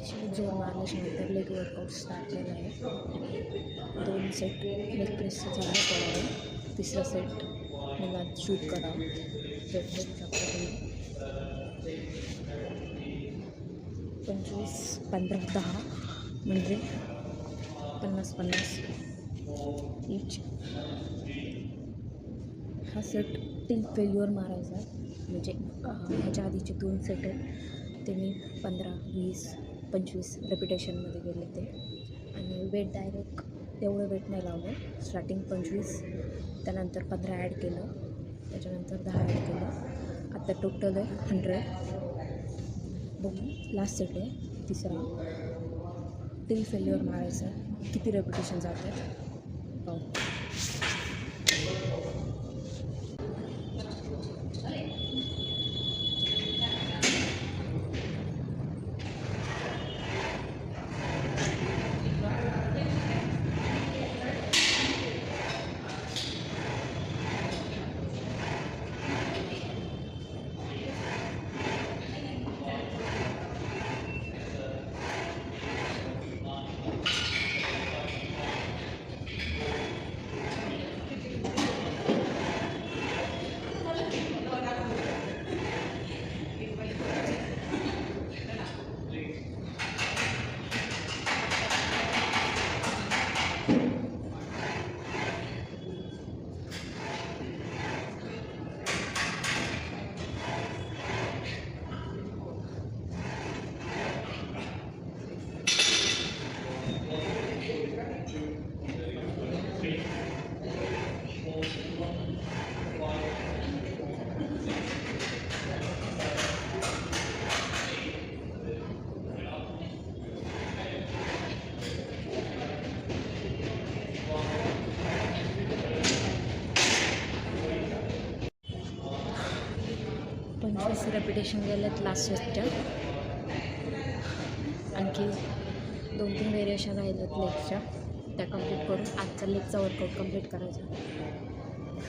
जोर मारल्याच्यानंतर leg workout start केलं आहे. 2 सेट लेग प्रेसचं चालू करावं. तिसरा सेट मला शूट करावं. वेट बघू शकता तुम्ही. 25, 15, 10 म्हणजे 50-50 इच. हा सेट टिल फेल्युअर मारायचा. म्हणजे ह्याच्या आधीचे 2 सेट आहेत ते मी 15, 20, 25 रेपिटेशनमध्ये गेले ते. आणि वेट डायरेक्ट एवढं वेट नाही लावलं. स्टार्टिंग 25, त्यानंतर 15 ॲड केलं, त्याच्यानंतर 10 ॲड केलं. आता टोटल आहे 100. बघू लास्ट सेट आहे तिसरा. टिल फेल्युअर मारायचा. किती रेपिटेशन जातात पाहू. रेपिटेशन गेलेत लास्ट सेटच्या. आणखी 2-3 व्हेरिएशन राहिलेत लेगच्या, त्या कंप्लीट करून आजचा लेगचा वर्कआउट कंप्लीट करायचा.